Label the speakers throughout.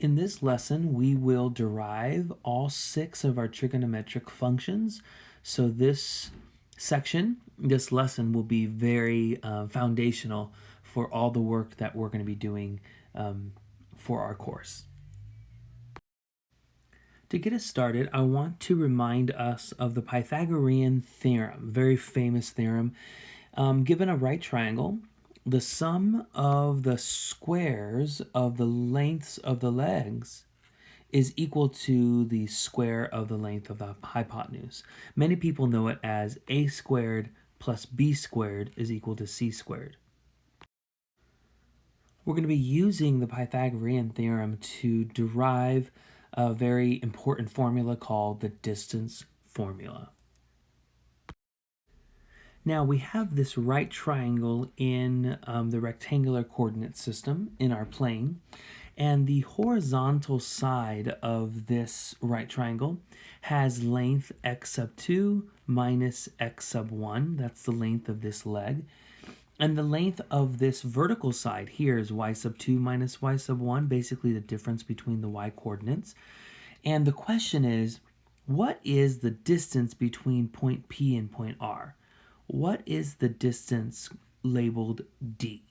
Speaker 1: In this lesson, we will derive all 6 of our trigonometric functions. So this lesson will be very foundational for all the work that we're going to be doing for our course. To get us started, I want to remind us of the Pythagorean theorem, very famous theorem. Given a right triangle, the sum of the squares of the lengths of the legs is equal to the square of the length of the hypotenuse. Many people know it as a squared plus b squared is equal to c squared. We're going to be using the Pythagorean theorem to derive a very important formula called the distance formula. Now we have this right triangle in the rectangular coordinate system in our plane, and the horizontal side of this right triangle has length x sub 2 minus x sub 1. That's the length of this leg. And the length of this vertical side here is y sub 2 minus y sub 1, basically the difference between the y coordinates. And the question is, what is the distance between point P and point R? What is the distance labeled d?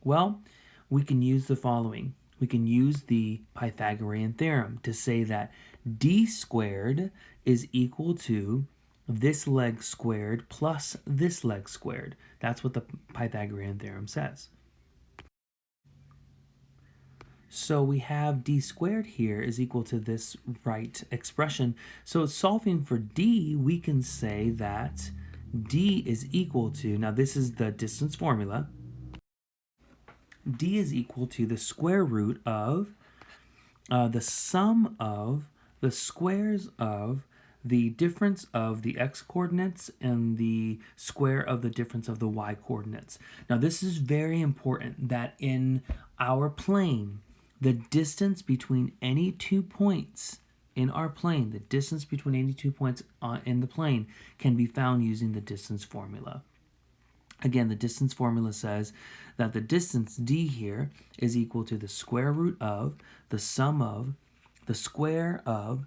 Speaker 1: Well, we can use the following. We can use the Pythagorean theorem to say that d squared is equal to this leg squared plus this leg squared. That's what the Pythagorean theorem says. So we have d squared here is equal to this right expression. So solving for d, we can say that d is equal to, now this is the distance formula, d is equal to the square root of the sum of the squares of the difference of the x coordinates and the square of the difference of the y coordinates. Now this is very important that in our plane, the distance between any 2 points in our plane, the distance between any 2 points in the plane can be found using the distance formula. Again, the distance formula says that the distance d here is equal to the square root of the sum of the square of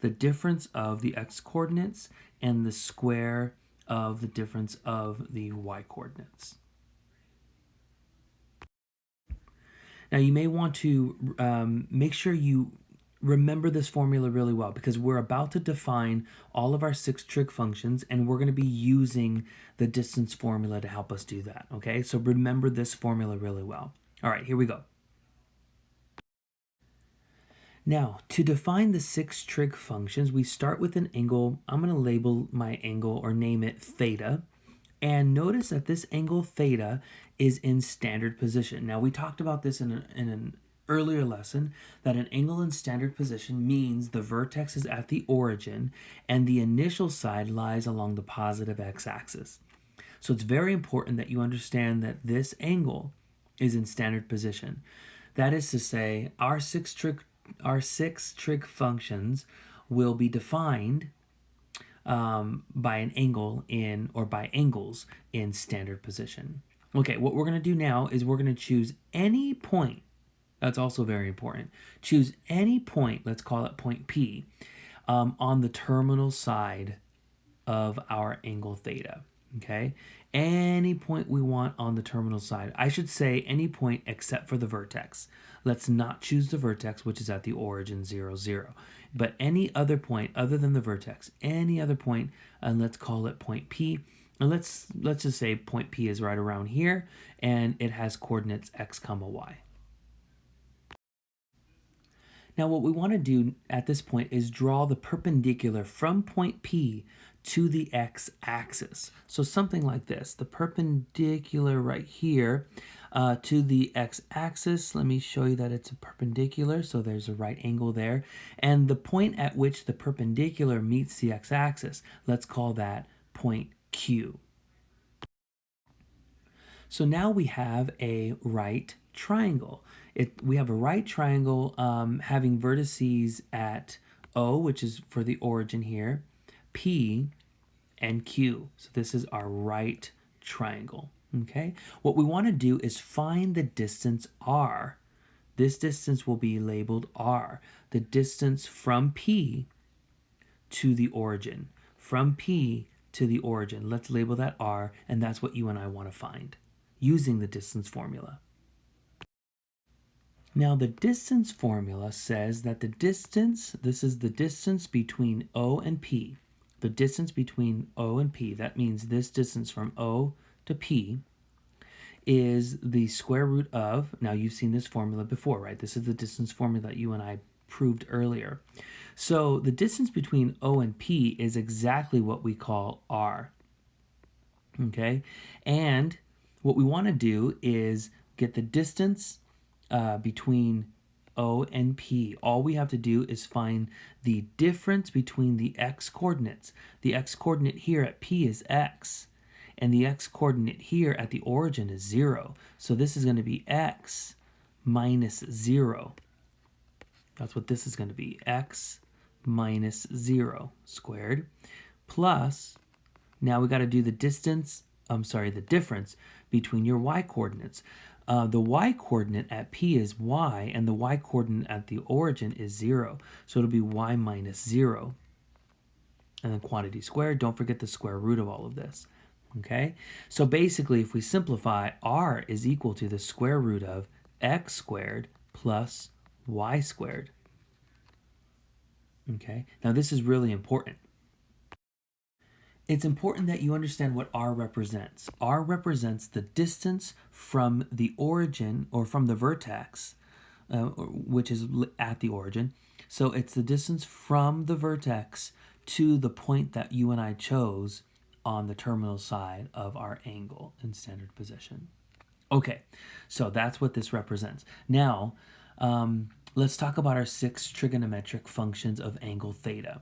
Speaker 1: the difference of the x coordinates and the square of the difference of the y coordinates. Now you may want to make sure you remember this formula really well, because we're about to define all of our 6 trig functions and we're going to be using the distance formula to help us do that. Okay, so remember this formula really well. All right, here we go. Now, to define the 6 trig functions, we start with an angle. I'm going to label my angle or name it theta. And notice that this angle theta is in standard position. Now, we talked about this in an earlier lesson, that an angle in standard position means the vertex is at the origin and the initial side lies along the positive x-axis. So it's very important that you understand that this angle is in standard position. That is to say, our six trig functions will be defined by an angle in, or by angles in standard position. Okay, what we're going to do now is we're going to choose any point. That's also very important. Choose any point, let's call it point P, on the terminal side of our angle theta. Okay, any point we want on the terminal side. I should say any point except for the vertex. Let's not choose the vertex, which is at the origin 0, 0. But any other point other than the vertex, any other point, and let's call it point P. And let's just say point P is right around here, and it has coordinates x, y. Now what we want to do at this point is draw the perpendicular from point P to the x-axis. So something like this, the perpendicular right here to the x-axis. Let me show you that it's a perpendicular, so there's a right angle there. And the point at which the perpendicular meets the x-axis, let's call that point Q. So now we have a right triangle. We have a right triangle having vertices at O, which is for the origin here, P, and Q. So this is our right triangle. Okay. What we want to do is find the distance R This distance will be labeled r, the distance from P to the origin. From P to the origin. Let's label that r, and that's what you and I want to find using the distance formula. Now the distance formula says that the distance, this is the distance between O and P. The distance between O and P, that means this distance from O to P, is the square root of, now you've seen this formula before, right? This is the distance formula that you and I proved earlier. So the distance between O and P is exactly what we call R. Okay? And what we want to do is get the distance between O and P. All we have to do is find the difference between the x-coordinates. The x-coordinate here at P is x, and the x-coordinate here at the origin is 0. So this is going to be x minus 0. That's what this is going to be, x minus 0 squared, plus, now we got to do the difference between your y-coordinates. The y-coordinate at P is y, and the y-coordinate at the origin is 0. So it'll be y minus 0. And then quantity squared, don't forget the square root of all of this. Okay? So basically, if we simplify, r is equal to the square root of x squared plus y squared. Okay? Now this is really important. It's important that you understand what r represents. R represents the distance from the origin, or from the vertex, which is at the origin. So it's the distance from the vertex to the point that you and I chose on the terminal side of our angle in standard position. Okay, so that's what this represents. Now, let's talk about our 6 trigonometric functions of angle theta.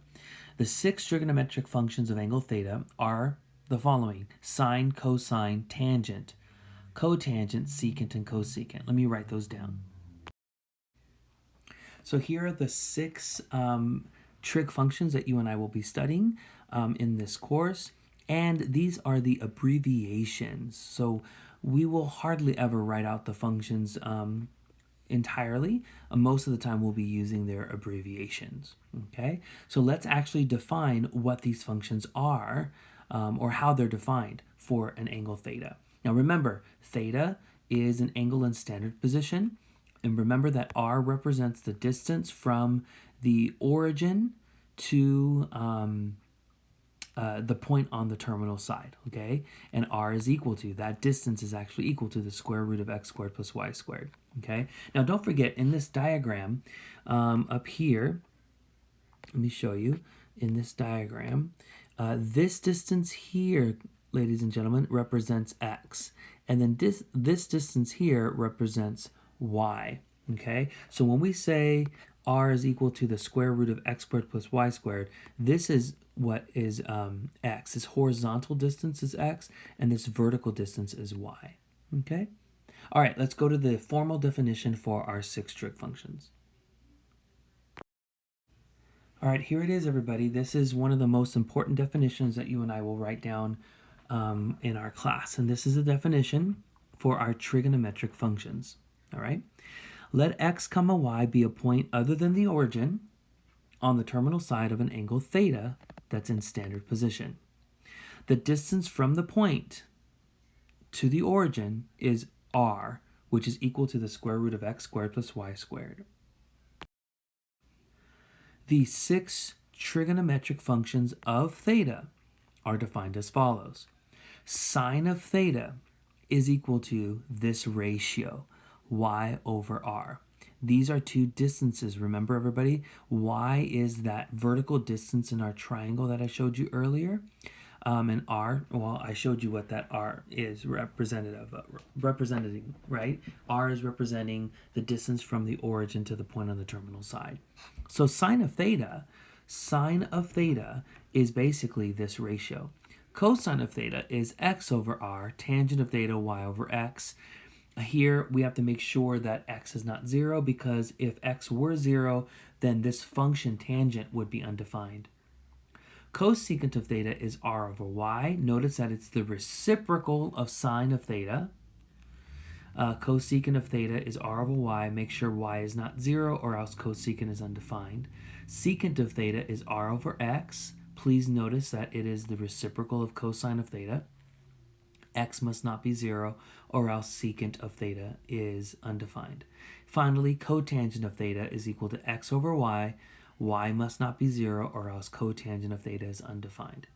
Speaker 1: The 6 trigonometric functions of angle theta are the following: sine, cosine, tangent, cotangent, secant, and cosecant. Let me write those down. So here are the 6 trig functions that you and I will be studying in this course, and these are the abbreviations. So we will hardly ever write out the functions entirely. Most of the time we'll be using their abbreviations. Okay, so let's actually define what these functions are, or how they're defined for an angle theta. Now remember, theta is an angle in standard position, and remember that r represents the distance from the origin to the point on the terminal side, okay? And r is equal to, that distance is actually equal to the square root of x squared plus y squared, okay? Now don't forget, in this diagram up here, let me show you, in this diagram, this distance here, ladies and gentlemen, represents x, and then this distance here represents y, okay? So when we say r is equal to the square root of x squared plus y squared, this is what is x. This horizontal distance is x, and this vertical distance is y, okay? All right, let's go to the formal definition for our 6 trig functions. All right, here it is, everybody. This is one of the most important definitions that you and I will write down in our class, and this is a definition for our trigonometric functions, all right? Let x, y be a point other than the origin on the terminal side of an angle theta that's in standard position. The distance from the point to the origin is r, which is equal to the square root of x squared plus y squared. The 6 trigonometric functions of theta are defined as follows. Sine of theta is equal to this ratio, y over r. These are 2 distances. Remember, everybody, y is that vertical distance in our triangle that I showed you earlier. And r, well, I showed you what that r is representing, right? R is representing the distance from the origin to the point on the terminal side. So sine of theta is basically this ratio. Cosine of theta is x over r, tangent of theta, y over x. Here we have to make sure that x is not 0, because if x were 0, then this function tangent would be undefined. Cosecant of theta is r over y. Notice that it's the reciprocal of sine of theta. Cosecant of theta is r over y. Make sure y is not 0 or else cosecant is undefined. Secant of theta is r over x. Please notice that it is the reciprocal of cosine of theta. X must not be 0 or else secant of theta is undefined. Finally, cotangent of theta is equal to x over y. Y must not be 0 or else cotangent of theta is undefined.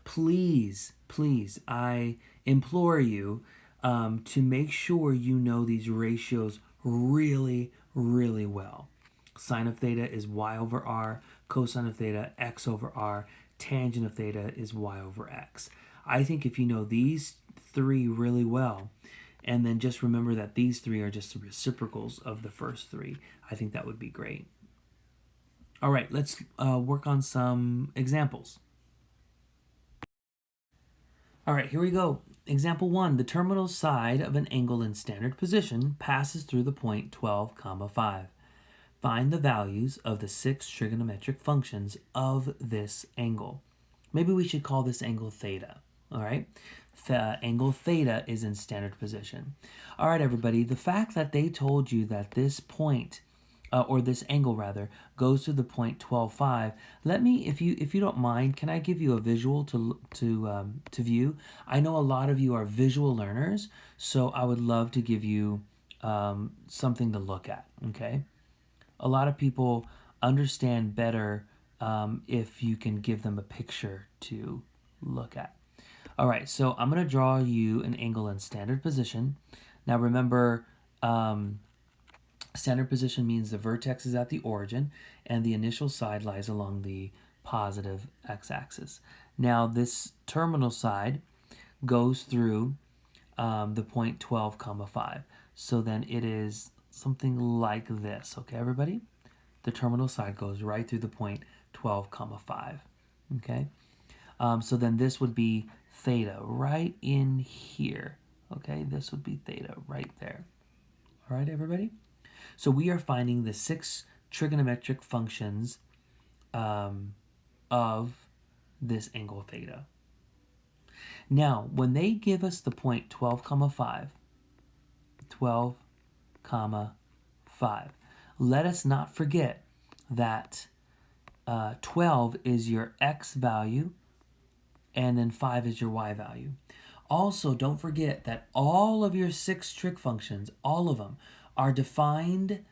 Speaker 1: Please, please, I implore you to make sure you know these ratios really, really well. Sine of theta is y over r, cosine of theta, x over r, tangent of theta is y over x. I think if you know these three really well, and then just remember that these three are just the reciprocals of the first three, I think that would be great. All right, let's work on some examples. All right, here we go. Example 1, the terminal side of an angle in standard position passes through the point 12, 5. Find the values of the 6 trigonometric functions of this angle. Maybe we should call this angle theta, all right? Angle theta is in standard position. All right, everybody, the fact that they told you that this point, or this angle rather, goes to the point 12.5. Let me, if you don't mind, can I give you a visual to view? I know a lot of you are visual learners, so I would love to give you something to look at. Okay, a lot of people understand better if you can give them a picture to look at. All right, so I'm going to draw you an angle in standard position. Now remember, standard position means the vertex is at the origin and the initial side lies along the positive x-axis. Now this terminal side goes through the point 12, 5. So then it is something like this, okay, everybody? The terminal side goes right through the point 12, 5, okay? So then this would be theta right in here, okay? This would be theta right there. All right, everybody? So we are finding the 6 trigonometric functions of this angle theta. Now, when they give us the point 12, 5, 12, 5, let us not forget that 12 is your x value and then 5 is your y value. Also, don't forget that all of your 6 trig functions, all of them, are defined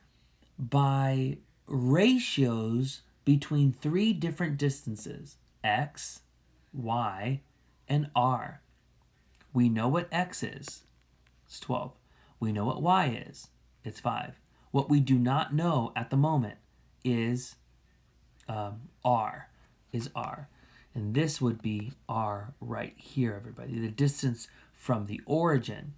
Speaker 1: by ratios between 3 different distances, x, y, and r. We know what x is, it's 12. We know what y is, it's 5. What we do not know at the moment is r, And this would be r right here, everybody. The distance from the origin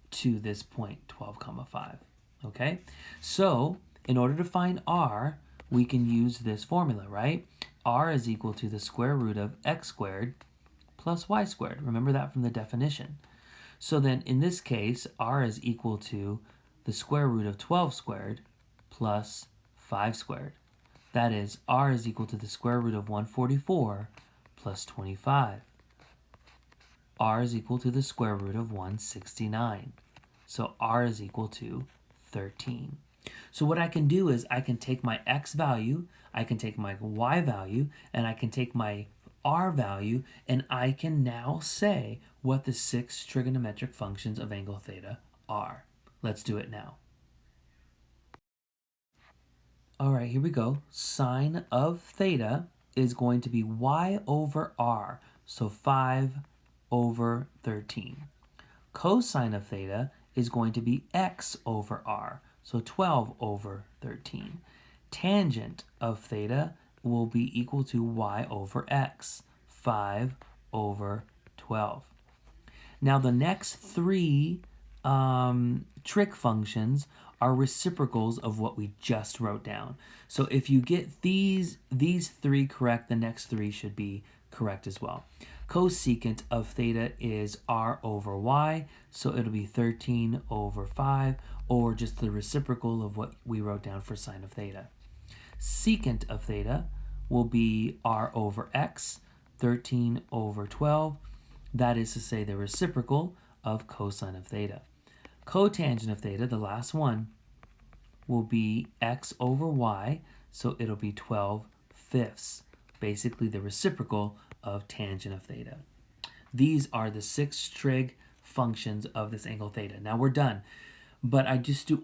Speaker 1: to this point, 12, 5. Okay? So, in order to find r, we can use this formula, right? R is equal to the square root of x squared plus y squared. Remember that from the definition. So then, in this case, r is equal to the square root of 12 squared plus 5 squared. That is, r is equal to the square root of 144 plus 25. R is equal to the square root of 169. So r is equal to 13. So what I can do is I can take my x value, I can take my y value, and I can take my r value, and I can now say what the 6 trigonometric functions of angle theta are. Let's do it now. All right, here we go. Sine of theta is going to be y over r, so 5 over 13. Cosine of theta is going to be x over r, so 12 over 13. Tangent of theta will be equal to y over x, 5 over 12. Now the next 3 trig functions are reciprocals of what we just wrote down. So if you get these 3 correct, the next 3 should be correct as well. Cosecant of theta is r over y, so it'll be 13 over 5, or just the reciprocal of what we wrote down for sine of theta. Secant of theta will be r over x, 13 over 12. That is to say the reciprocal of cosine of theta. Cotangent of theta, the last one, will be x over y, so it'll be 12/5, basically the reciprocal of tangent of theta. These are the 6 trig functions of this angle theta. Now we're done, but I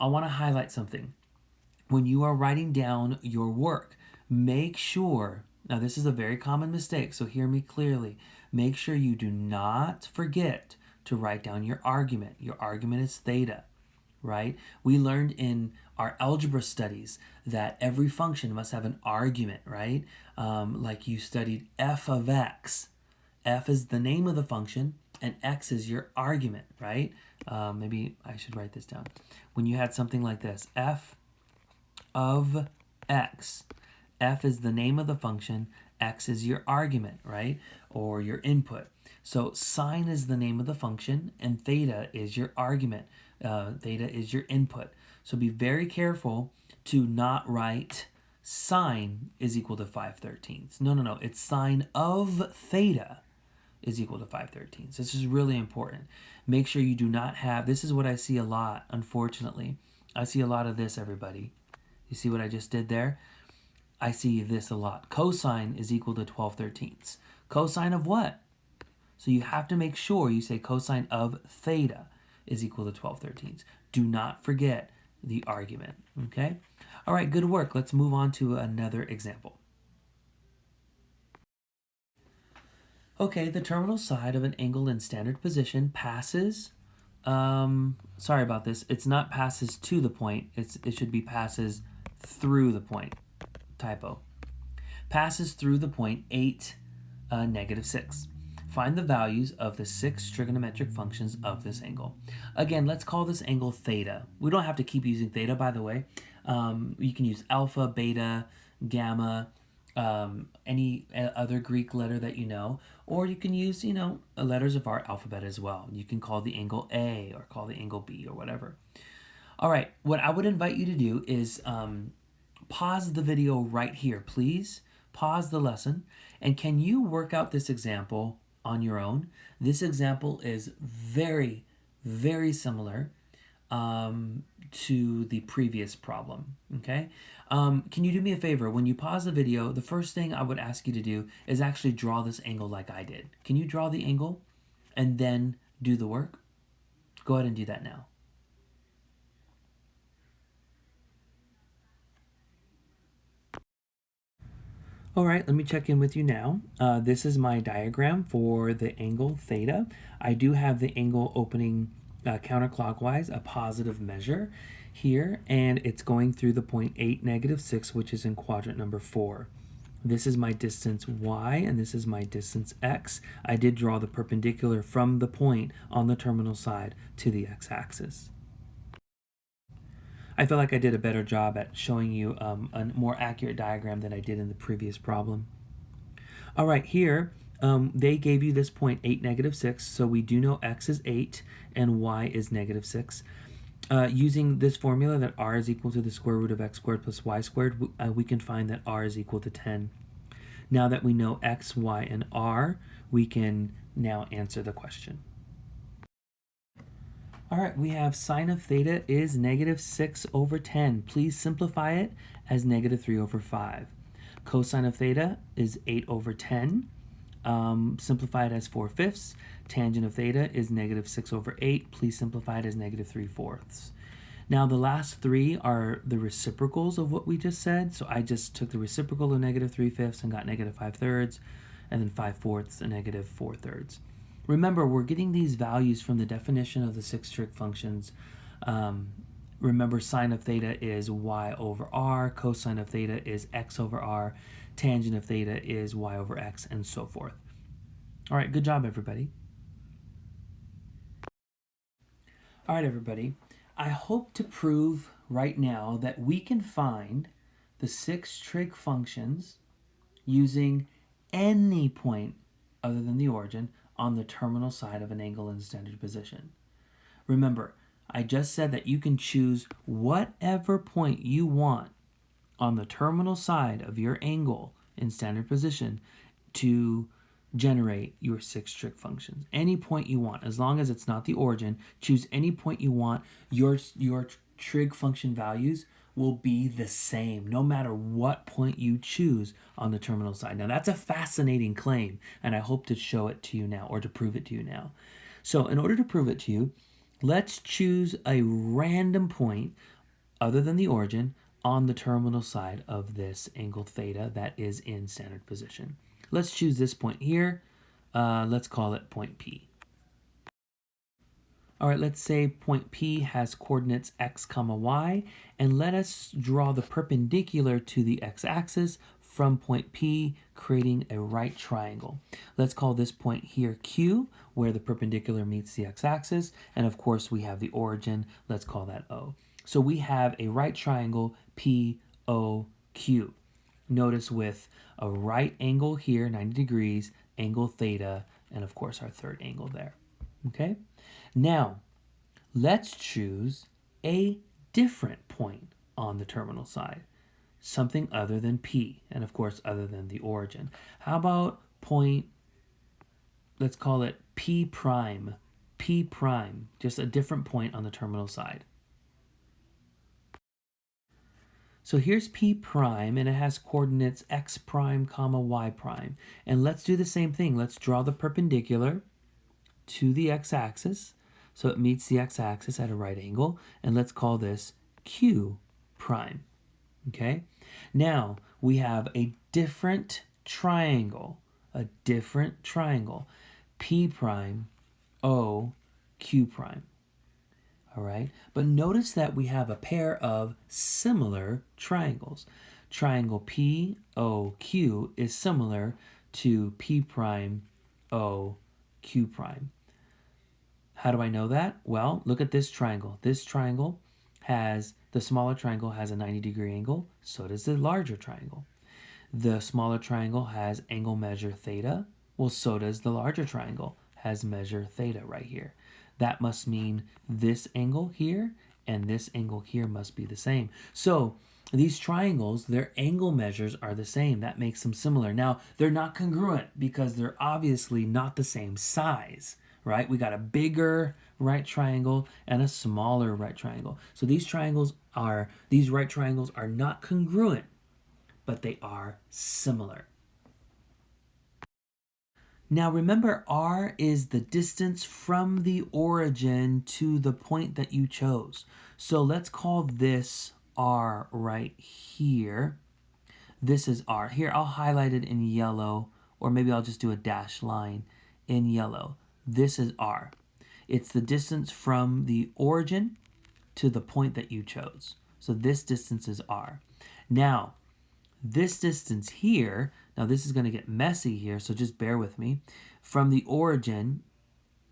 Speaker 1: want to highlight something. When you are writing down your work, make sure, now this is a very common mistake, so hear me clearly, make sure you do not forget to write down your argument. Your argument is theta, right? We learned in our algebra studies that every function must have an argument, right? Like you studied f of x. F is the name of the function, and x is your argument, right? Maybe I should write this down. When you had something like this, f of x. F is the name of the function, x is your argument, right? Or your input. So sine is the name of the function, and theta is your argument. Theta is your input. So be very careful to not write sine is equal to 5/13. No. It's sine of theta is equal to 5/13. This is really important. Make sure you do not have, this is what I see a lot, unfortunately. I see a lot of this, everybody. You see what I just did there? I see this a lot. Cosine is equal to 12/13. Cosine of what? So you have to make sure you say cosine of theta is equal to 12/13. Do not forget the argument, okay? All right, good work. Let's move on to another example. Okay, the terminal side of an angle in standard position passes, sorry about this, it's not passes to the point, it should be passes through the point, typo. Passes through the point 8, -6. Find the values of the 6 trigonometric functions of this angle. Again, let's call this angle theta. We don't have to keep using theta, by the way. You can use alpha, beta, gamma, any other Greek letter that you know, or you can use, letters of our alphabet as well. You can call the angle A or call the angle B or whatever. All right, what I would invite you to do is pause the video right here, please. Pause the lesson, and can you work out this example on your own? This example is very, very similar to the previous problem, okay? Can you do me a favor? When you pause the video, the first thing I would ask you to do is actually draw this angle like I did. Can you draw the angle and then do the work? Go ahead and do that now. All right, let me check in with you now. This is my diagram for the angle theta. I do have the angle opening counterclockwise, a positive measure here, and it's going through the point 8, -6, which is in quadrant number 4. This is my distance y, and this is my distance x. I did draw the perpendicular from the point on the terminal side to the x-axis. I feel like I did a better job at showing you a more accurate diagram than I did in the previous problem. All right, here they gave you this point 8, -6, so we do know x is 8 and y is -6. Using this formula that r is equal to the square root of x squared plus y squared, we can find that r is equal to 10. Now that we know x, y, and r, we can now answer the question. All right, we have sine of theta is -6/10. Please simplify it as -3/5. Cosine of theta is 8/10. Simplify it as 4/5. Tangent of theta is -6/8. Please simplify it as -3/4. Now the last three are the reciprocals of what we just said. So I just took the reciprocal of -3/5 and got -5/3, and then 5/4 and -4/3. Remember, we're getting these values from the definition of the 6 trig functions. Remember, sine of theta is y over r, cosine of theta is x over r, tangent of theta is y over x, and so forth. All right, good job, everybody. All right, everybody. I hope to prove right now that we can find the 6 trig functions using any point other than the origin on the terminal side of an angle in standard position. Remember, I just said that you can choose whatever point you want on the terminal side of your angle in standard position to generate your 6 trig functions. Any point you want, as long as it's not the origin, choose any point you want. Your trig function values will be the same no matter what point you choose on the terminal side. Now that's a fascinating claim, and I hope to show it to you now or to prove it to you now. So in order to prove it to you, let's choose a random point other than the origin on the terminal side of this angle theta that is in standard position. Let's choose this point here. Let's call it point P. All right, let's say point P has coordinates x comma y, and let us draw the perpendicular to the x-axis from point P, creating a right triangle. Let's call this point here Q, where the perpendicular meets the x-axis, and of course we have the origin. Let's call that O. So we have a right triangle POQ. Notice with a right angle here, 90 degrees, angle theta, and of course our third angle there. Okay? Now, let's choose a different point on the terminal side, something other than P, and of course other than the origin. How about point, let's call it P prime, just a different point on the terminal side. So here's P prime, and it has coordinates x prime comma y prime. And let's do the same thing. Let's draw the perpendicular to the x-axis. So it meets the x-axis at a right angle, and let's call this Q prime, okay? Now, we have a different triangle, P prime, O, Q prime, all right? But notice that we have a pair of similar triangles. Triangle POQ is similar to P prime, O, Q prime. How do I know that? Well, look at this triangle. This triangle has, the smaller triangle has a 90-degree angle, so does the larger triangle. The smaller triangle has angle measure theta, well, so does the larger triangle, has measure theta right here. That must mean this angle here and this angle here must be the same. So these triangles, their angle measures are the same. That makes them similar. Now, they're not congruent because they're obviously not the same size, right? We got a bigger right triangle and a smaller right triangle. So these right triangles are not congruent, but they are similar. Now remember, R is the distance from the origin to the point that you chose. So let's call this R right here. This is R. Here, I'll highlight it in yellow, or maybe I'll just do a dashed line in yellow. This is R. It's the distance from the origin to the point that you chose. So this distance is R. Now, this distance here, now this is going to get messy here, so just bear with me. From the origin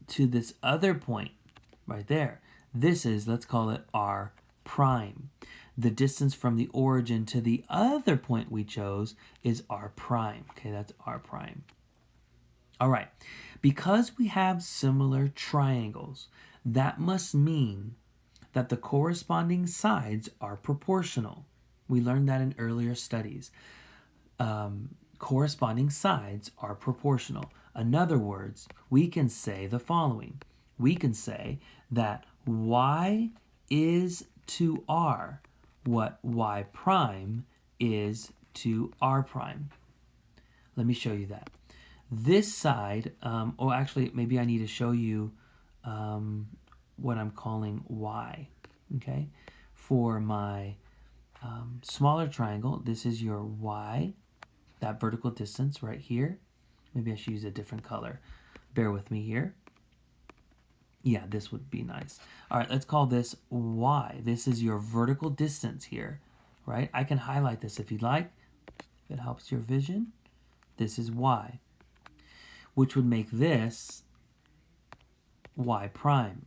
Speaker 1: to this other point right there, this is, let's call it R prime. The distance from the origin to the other point we chose is R prime. Okay, that's R prime. All right, because we have similar triangles, that must mean that the corresponding sides are proportional. We learned that in earlier studies. Corresponding sides are proportional. In other words, we can say the following. We can say that y is to r what y prime is to r prime. Let me show you that. This side, or actually maybe I need to show you what I'm calling y, okay? For my smaller triangle, this is your y, that vertical distance right here. Maybe I should use a different color. Bear with me here. Yeah, this would be nice. All right, let's call this y. This is your vertical distance here, right? I can highlight this if you'd like. If it helps your vision. This is y, which would make this y prime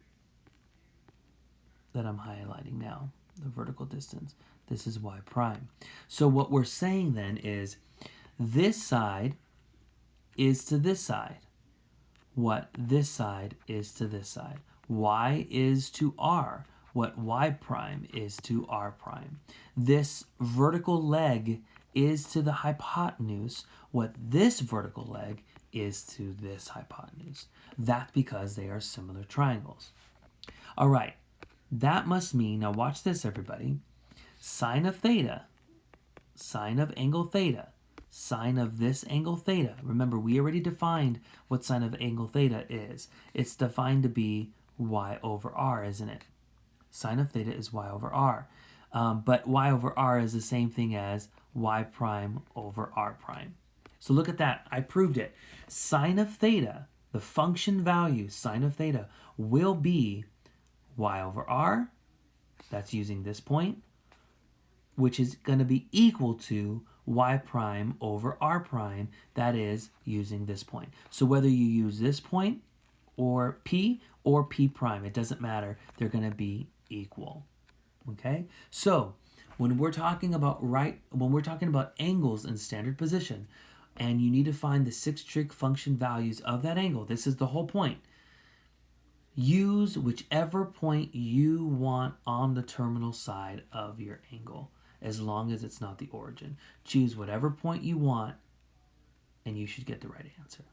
Speaker 1: that I'm highlighting now, the vertical distance. This is y prime. So what we're saying then is this side is to this side what this side is to this side. Y is to r what y prime is to r prime. This vertical leg is to the hypotenuse what this vertical leg is to this hypotenuse. That's because they are similar triangles. All right, that must mean, now watch this everybody, sine of theta, sine of angle theta, sine of this angle theta. Remember, we already defined what sine of angle theta is. It's defined to be y over r, isn't it? Sine of theta is y over r. But y over r is the same thing as y prime over r prime. So look at that. I proved it. Sine of theta, the function value, sine of theta, will be y over r. That's using this point, which is going to be equal to y prime over r prime. That is using this point. So whether you use this point or p prime, it doesn't matter. They're going to be equal. Okay? So when we're talking about angles in standard position, and you need to find the 6 trig function values of that angle, this is the whole point. Use whichever point you want on the terminal side of your angle, as long as it's not the origin. Choose whatever point you want, and you should get the right answer.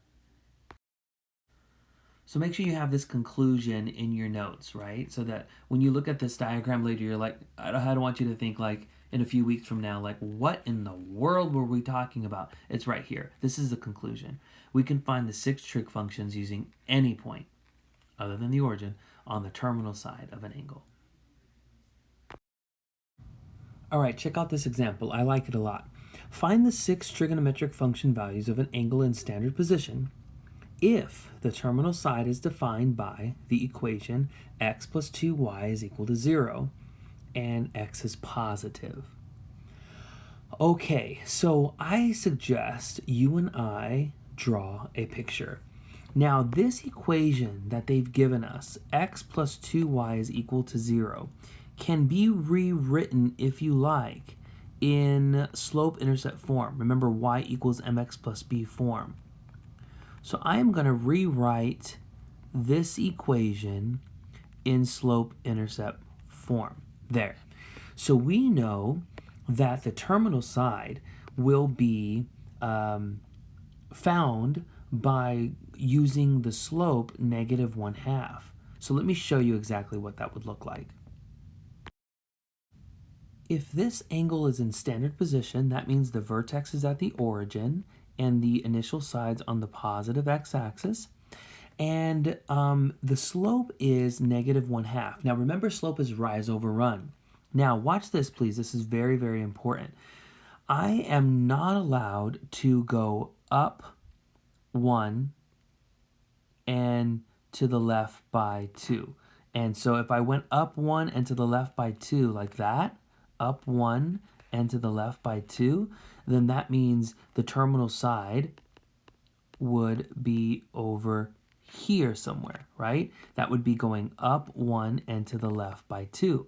Speaker 1: So make sure you have this conclusion in your notes, right? So that when you look at this diagram later, you're like, I don't want you to think like in a few weeks from now, like, what in the world were we talking about? It's right here. This is the conclusion. We can find the 6 trig functions using any point other than the origin on the terminal side of an angle. All right, check out this example. I like it a lot. Find the 6 trigonometric function values of an angle in standard position if the terminal side is defined by the equation x plus 2y is equal to 0 and x is positive. Okay, so I suggest you and I draw a picture. Now, this equation that they've given us, x plus 2y is equal to 0, can be rewritten, if you like, in slope-intercept form. Remember, y equals mx plus b form. So I am going to rewrite this equation in slope-intercept form. There. So we know that the terminal side will be found by using the slope negative 1/2. So let me show you exactly what that would look like. If this angle is in standard position, that means the vertex is at the origin and the initial side's on the positive x-axis. And the slope is negative 1/2. Now remember, slope is rise over run. Now watch this, please. This is very, very important. I am not allowed to go up 1 and to the left by 2. And so if I went up 1 and to the left by 2 like that, up 1 and to the left by 2, then that means the terminal side would be over here somewhere, right? That would be going up 1 and to the left by 2.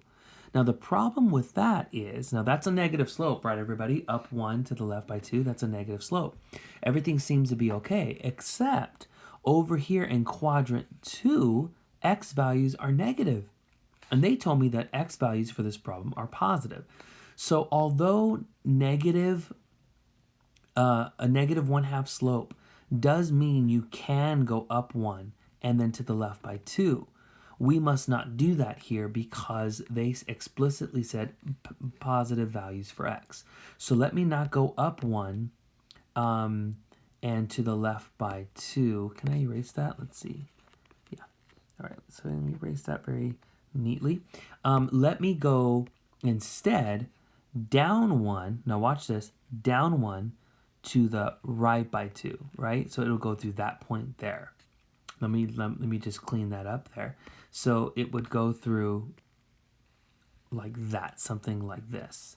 Speaker 1: Now the problem with that is, now that's a negative slope, right everybody? Up 1 to the left by 2, that's a negative slope. Everything seems to be okay, except over here in quadrant 2, x values are negative. And they told me that x values for this problem are positive. So although a negative 1/2 slope does mean you can go up 1 and then to the left by 2, we must not do that here because they explicitly said positive values for x. So let me not go up 1 and to the left by 2. Can I erase that? Let's see. Yeah. All right. So let me erase that very neatly. Let me go instead down 1. Now watch this. Down 1 to the right by 2, right? So it'll go through that point there. Let me just clean that up there. So it would go through like that, something like this.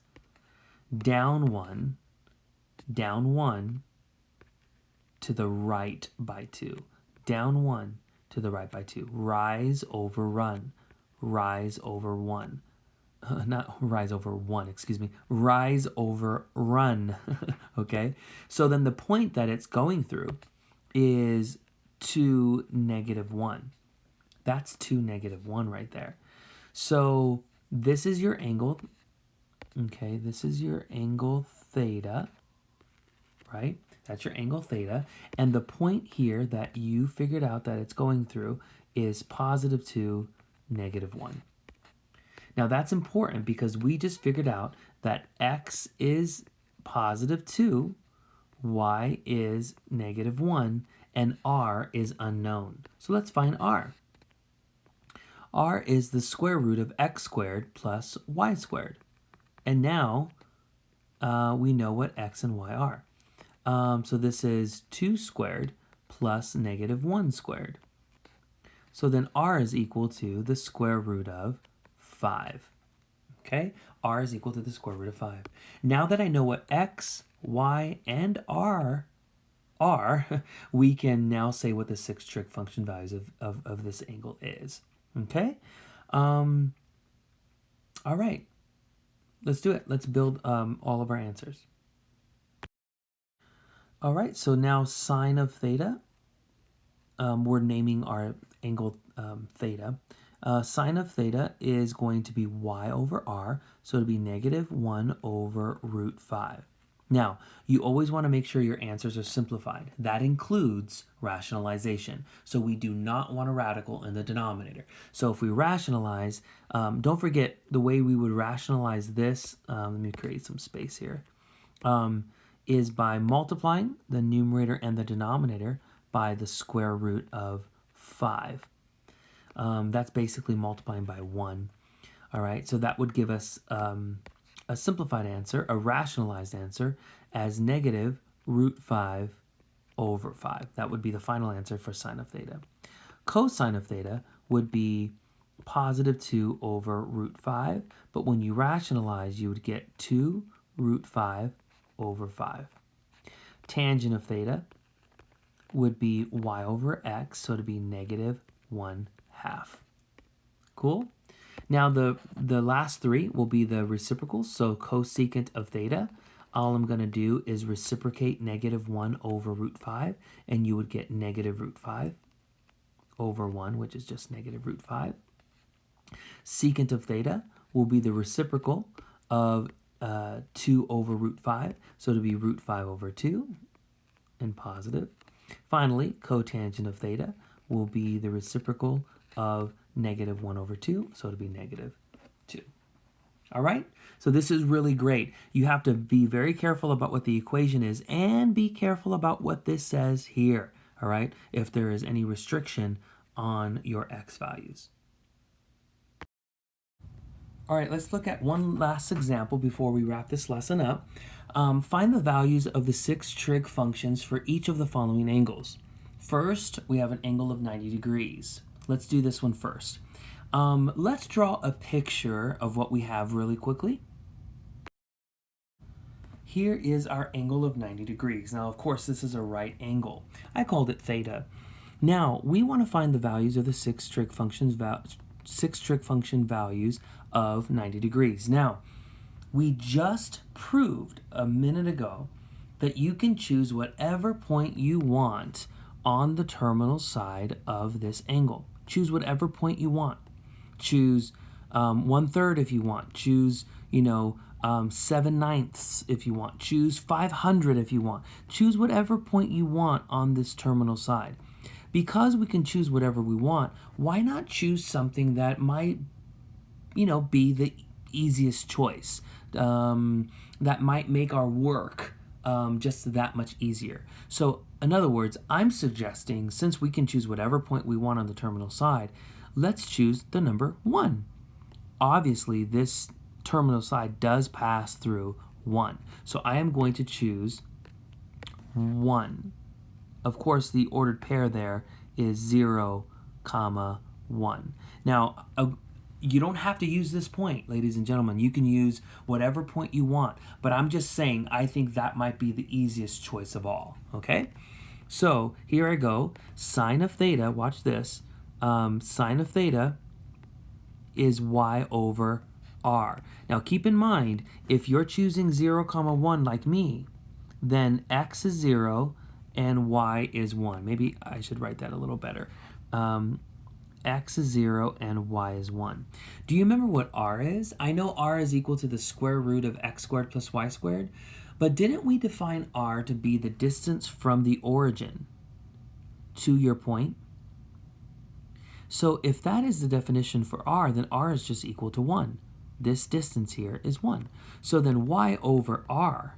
Speaker 1: Down 1 to the right by 2. Down 1 to the right by 2. Rise over run. Rise over 1. Not rise over 1, excuse me. Rise over run. Okay? So then the point that it's going through is 2, -1. That's 2, -1 right there. So this is your angle. Okay, this is your angle theta. right? That's your angle theta. And the point here that you figured out that it's going through is positive 2, negative 1. Now that's important because we just figured out that x is positive 2, y is negative 1, and r is unknown. So let's find r. R is the square root of x squared plus y squared. And now we know what x and y are. So this is 2 squared plus negative 1 squared. So then r is equal to the square root of 5. Okay, r is equal to the square root of 5. Now that I know what x, y, and r are, we can now say what the 6 trig function values of this angle is. Okay, all right, let's do it. Let's build all of our answers. All right, so now sine of theta, we're naming our angle theta. Sine of theta is going to be y over r, so it'll be negative 1 over root 5. Now, you always want to make sure your answers are simplified. That includes rationalization. So we do not want a radical in the denominator. So if we rationalize, don't forget the way we would rationalize this, let me create some space here, is by multiplying the numerator and the denominator by the square root of 5. That's basically multiplying by 1. All right, so that would give us a simplified answer, a rationalized answer, as negative root 5 over 5. That would be the final answer for sine of theta. Cosine of theta would be positive 2 over root 5, but when you rationalize, you would get 2 root 5 over 5. Tangent of theta would be y over x, so to be negative 1/2. Cool? Now the last three will be the reciprocals, so cosecant of theta. All I'm going to do is reciprocate negative 1 over root 5, and you would get negative root 5 over 1, which is just negative root 5. Secant of theta will be the reciprocal of 2 over root 5, so it'll be root 5 over 2, and positive. Finally, cotangent of theta will be the reciprocal of negative 1 over 2, so it'll be negative 2. All right, so this is really great. You have to be very careful about what the equation is and be careful about what this says here, all right, if there is any restriction on your x values. All right, let's look at one last example before we wrap this lesson up. Find the values of the 6 trig functions for each of the following angles. First, we have an angle of 90 degrees. Let's do this one first. Let's draw a picture of what we have really quickly. Here is our angle of 90 degrees. Now, of course, this is a right angle. I called it theta. Now, we want to find the values of the 6 trig function values of 90 degrees. Now, we just proved a minute ago that you can choose whatever point you want on the terminal side of this angle. Choose whatever point you want. Choose 1/3 if you want. Choose, 7/9 if you want. Choose 500 if you want. Choose whatever point you want on this terminal side. Because we can choose whatever we want, why not choose something that might, be the easiest choice, that might make our work just that much easier. So in other words, I'm suggesting, since we can choose whatever point we want on the terminal side, let's choose the number 1. Obviously, this terminal side does pass through 1. So I am going to choose 1. Of course, the ordered pair there is 0, 1. Now, you don't have to use this point, ladies and gentlemen. You can use whatever point you want. But I'm just saying, I think that might be the easiest choice of all. Okay? So here I go. Sine of theta, watch this. Sine of theta is y over r. Now keep in mind, if you're choosing 0, 1 like me, then x is 0 and y is 1. Maybe I should write that a little better. x is 0 and y is 1. Do you remember what r is? I know r is equal to the square root of x squared plus y squared, but didn't we define r to be the distance from the origin to your point? So if that is the definition for r, then r is just equal to 1. This distance here is 1. So then y over r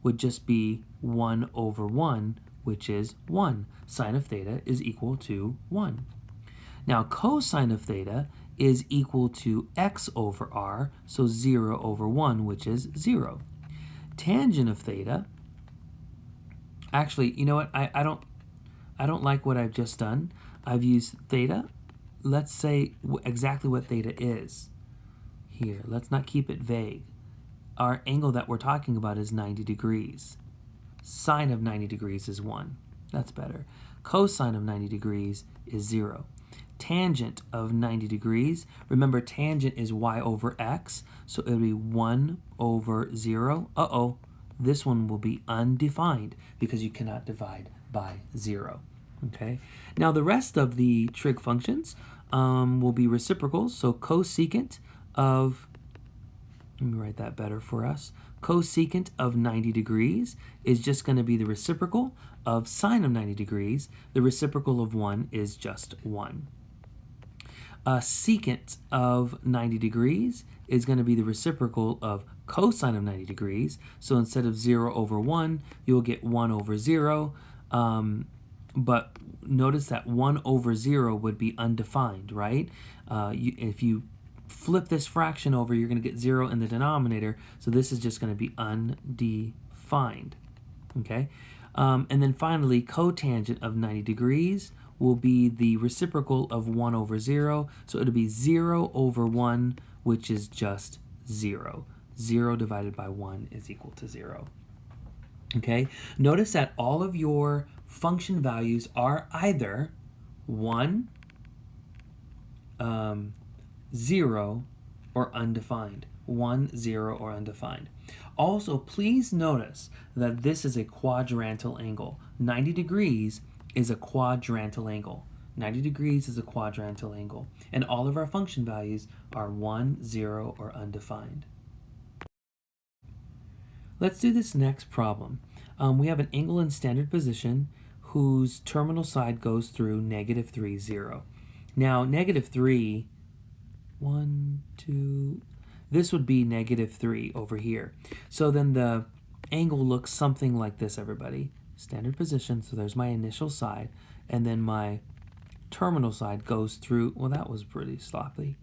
Speaker 1: would just be 1 over 1, which is 1. Sine of theta is equal to 1. Now cosine of theta is equal to x over r, so 0 over 1, which is 0. Tangent of theta, actually, you know what, I don't like what I've just done. I've used theta. Let's say exactly what theta is here. Let's not keep it vague. Our angle that we're talking about is 90 degrees. Sine of 90 degrees is 1. That's better. Cosine of 90 degrees is 0. Tangent of 90 degrees, remember tangent is y over x, so it will be 1 over 0. Uh-oh, this one will be undefined because you cannot divide by 0. Okay. Now the rest of the trig functions will be reciprocals, so cosecant of, let me write that better for us. Cosecant of 90 degrees is just going to be the reciprocal of sine of 90 degrees. The reciprocal of 1 is just 1. Secant of 90 degrees is going to be the reciprocal of cosine of 90 degrees. So instead of 0 over 1, you'll get 1 over 0. But notice that 1 over 0 would be undefined, right? If you flip this fraction over, you're going to get 0 in the denominator, so this is just going to be undefined, okay? And then finally, cotangent of 90 degrees will be the reciprocal of 1 over 0, so it'll be 0 over 1, which is just 0. 0 divided by 1 is equal to 0. Okay, notice that all of your function values are either 1, 0, or undefined. 1, 0, or undefined. Also, please notice that this is a quadrantal angle. 90 degrees is a quadrantal angle. 90 degrees is a quadrantal angle. And all of our function values are 1, 0, or undefined. Let's do this next problem. We have an angle in standard position whose terminal side goes through -3, 0. Now, -3, 1, 2, this would be -3 over here. So then the angle looks something like this, everybody. Standard position, so there's my initial side, and then my terminal side goes through, well, that was pretty sloppy.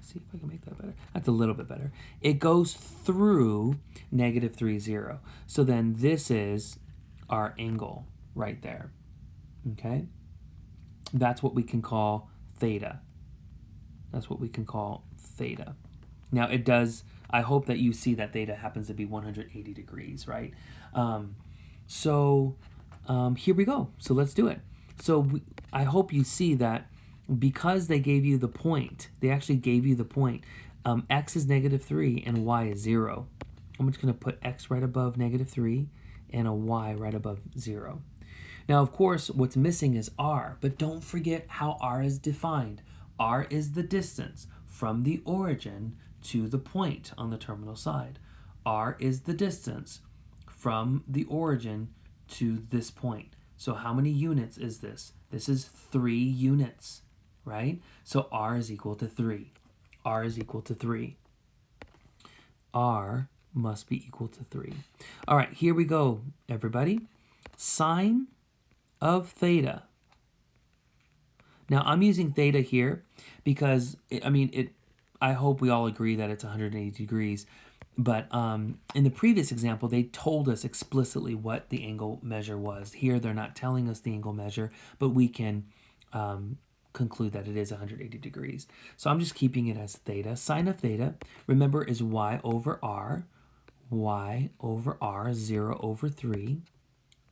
Speaker 1: See if I can make that better. That's a little bit better. It goes through -3, 0. So then this is our angle right there, okay? That's what we can call theta. That's what we can call theta. Now it does, I hope that you see that theta happens to be 180 degrees, right? Here we go. So let's do it. I hope you see that because they gave you the point, they actually gave you the point, x is -3 and y is 0. I'm just going to put x right above -3 and a y right above 0. Now, of course, what's missing is r, but don't forget how r is defined. R is the distance from the origin to the point on the terminal side. R is the distance from the origin to this point. So how many units is this? This is 3 units, right? So r is equal to 3. R is equal to 3. R must be equal to 3. All right, here we go, everybody. Sine of theta. Now, I'm using theta here because, I hope we all agree that it's 180 degrees. But in the previous example, they told us explicitly what the angle measure was. Here, they're not telling us the angle measure, but we can conclude that it is 180 degrees. So I'm just keeping it as theta. Sine of theta, remember, is y over r. Y over r, 0 over 3.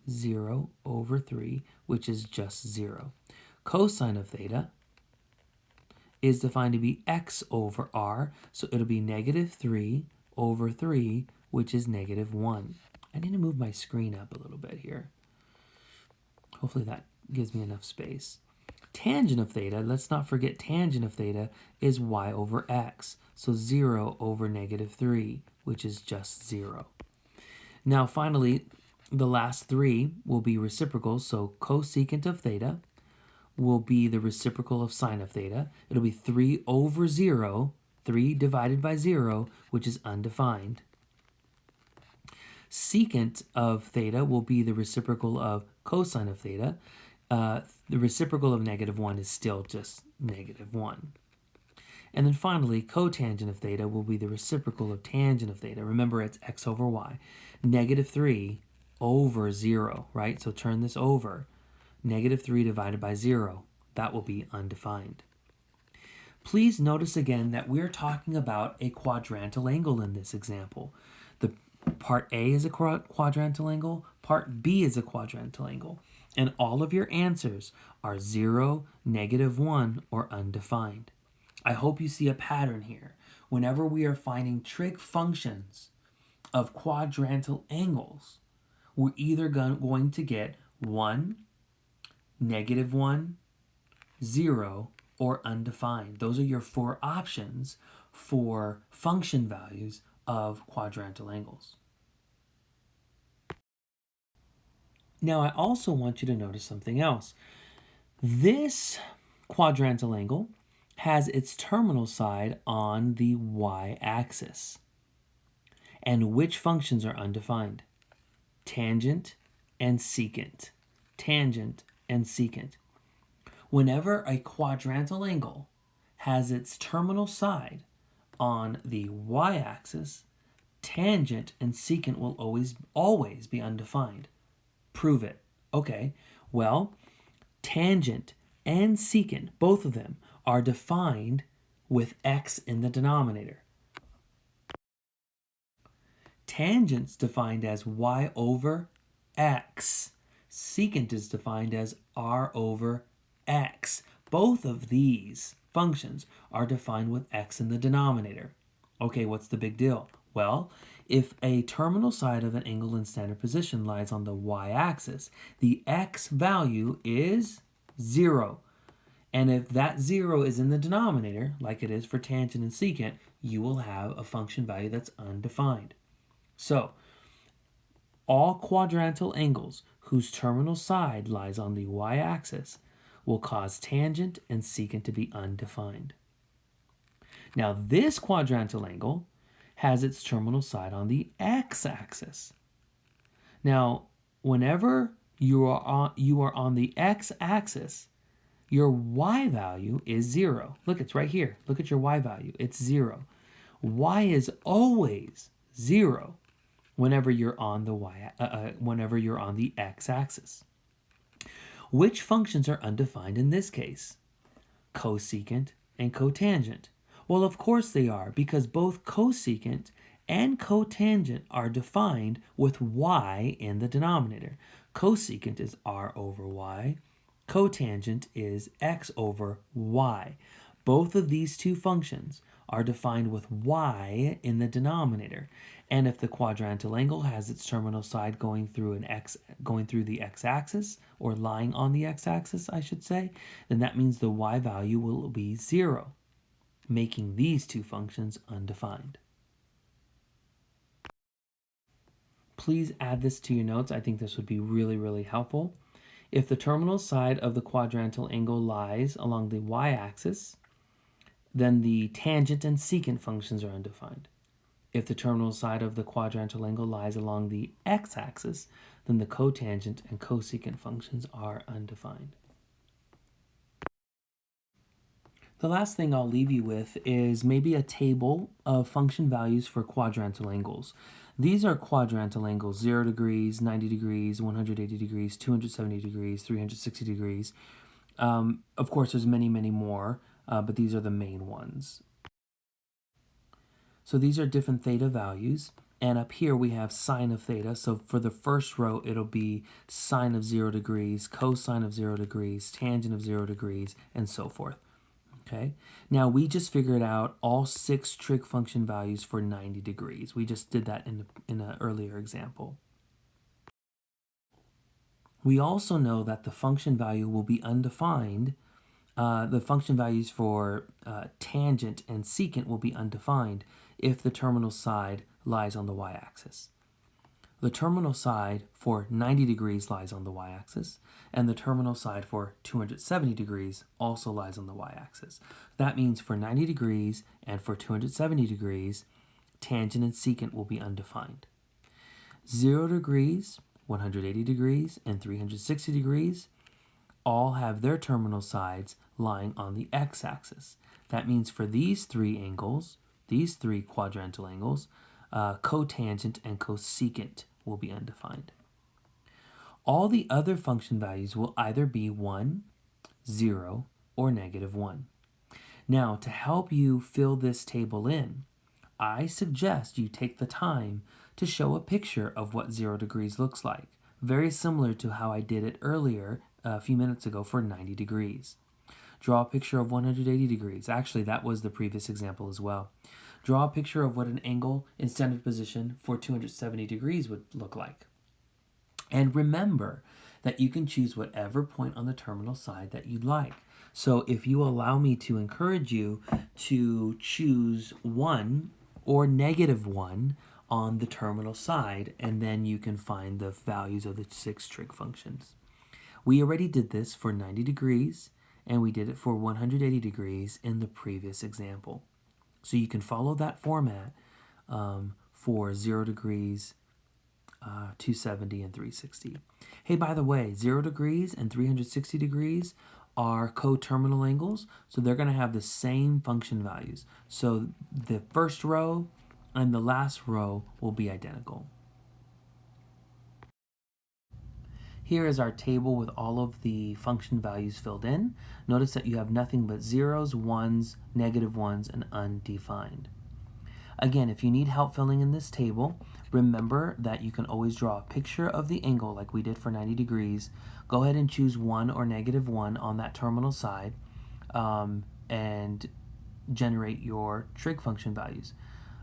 Speaker 1: 0 over 3, which is just 0. Cosine of theta is defined to be x over r, so it'll be -3 over 3, which is -1. I need to move my screen up a little bit here. Hopefully that gives me enough space. Tangent of theta, let's not forget tangent of theta is y over x. So 0 over negative 3, which is just 0. Now finally, the last three will be reciprocals. So cosecant of theta will be the reciprocal of sine of theta. It'll be 3 over 0, 3 divided by 0, which is undefined. Secant of theta will be the reciprocal of cosine of theta. The reciprocal of negative 1 is still just negative 1. And then finally, cotangent of theta will be the reciprocal of tangent of theta. Remember, it's x over y. Negative 3 over 0, right? So turn this over. Negative 3 divided by 0, that will be undefined. Please notice again that we're talking about a quadrantal angle in this example. The part A is a quadrantal angle, part B is a quadrantal angle, and all of your answers are 0, negative 1, or undefined. I hope you see a pattern here. Whenever we are finding trig functions of quadrantal angles, we're either going to get 1, negative 1, 0, or undefined. Those are your four options for function values of quadrantal angles. Now, I also want you to notice something else. This quadrantal angle has its terminal side on the y-axis. And which functions are undefined? Tangent and secant. Tangent and secant. Whenever a quadrantal angle has its terminal side on the y-axis, tangent and secant will always be undefined. Prove it. Okay, well, tangent and secant, both of them, are defined with x in the denominator. Tangent's defined as y over x. Secant is defined as r over x. Both of these functions are defined with x in the denominator. Okay, what's the big deal? Well, if a terminal side of an angle in standard position lies on the y-axis, the x value is 0. And if that 0 is in the denominator, like it is for tangent and secant, you will have a function value that's undefined. So, all quadrantal angles whose terminal side lies on the y-axis will cause tangent and secant to be undefined. Now, this quadrantal angle has its terminal side on the x-axis. Now, whenever you are on the x-axis, your y value is 0. Look, it's right here. Look at your y value. It's 0. Y is always 0 whenever you're on the x-axis. Which functions are undefined in this case? Cosecant and cotangent. Well, of course they are, because both cosecant and cotangent are defined with y in the denominator. Cosecant is r over y. Cotangent is x over y. Both of these two functions are defined with y in the denominator. And if the quadrantal angle has its terminal side going through the x-axis, or lying on the x-axis, I should say, then that means the y value will be 0, making these two functions undefined. Please add this to your notes. I think this would be really, really helpful. If the terminal side of the quadrantal angle lies along the y-axis, then the tangent and secant functions are undefined. If the terminal side of the quadrantal angle lies along the x-axis, then the cotangent and cosecant functions are undefined. The last thing I'll leave you with is maybe a table of function values for quadrantal angles. These are quadrantal angles: 0 degrees, 90 degrees, 180 degrees, 270 degrees, 360 degrees. Of course, there's many, many more, but these are the main ones. So these are different theta values. And up here we have sine of theta. So for the first row, it'll be sine of 0 degrees, cosine of 0 degrees, tangent of 0 degrees, and so forth. Okay. Now we just figured out all 6 trig function values for 90 degrees. We just did that in an earlier example. We also know that the function value will be undefined The function values for tangent and secant will be undefined if the terminal side lies on the y-axis. The terminal side for 90 degrees lies on the y-axis, and the terminal side for 270 degrees also lies on the y-axis. That means for 90 degrees and for 270 degrees, tangent and secant will be undefined. 0 degrees, 180 degrees, and 360 degrees all have their terminal sides lying on the x-axis. That means for these three angles, these three quadrantal angles, cotangent and cosecant will be undefined. All the other function values will either be 1, 0, or -1. Now, to help you fill this table in, I suggest you take the time to show a picture of what 0 degrees looks like, very similar to how I did it earlier a few minutes ago for 90 degrees. Draw a picture of 180 degrees. Actually, that was the previous example as well. Draw a picture of what an angle in standard position for 270 degrees would look like. And remember that you can choose whatever point on the terminal side that you'd like. So if you allow me to encourage you to choose 1 or -1 on the terminal side, and then you can find the values of the 6 trig functions. We already did this for 90 degrees, and we did it for 180 degrees in the previous example. So you can follow that format for 0 degrees, 270, and 360. Hey, by the way, 0 degrees and 360 degrees are coterminal angles, so they're going to have the same function values. So the first row and the last row will be identical. Here is our table with all of the function values filled in. Notice that you have nothing but zeros, ones, -1s, and undefined. Again, if you need help filling in this table, remember that you can always draw a picture of the angle like we did for 90 degrees. Go ahead and choose 1 or -1 on that terminal side and generate your trig function values.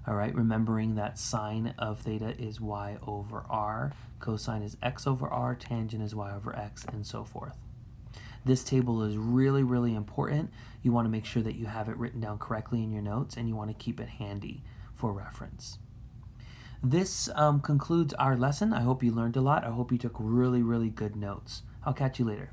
Speaker 1: All right, remembering that sine of theta is y over r, cosine is x over r, tangent is y over x, and so forth. This table is really, really important. You want to make sure that you have it written down correctly in your notes, and you want to keep it handy for reference. This concludes our lesson. I hope you learned a lot. I hope you took really, really good notes. I'll catch you later.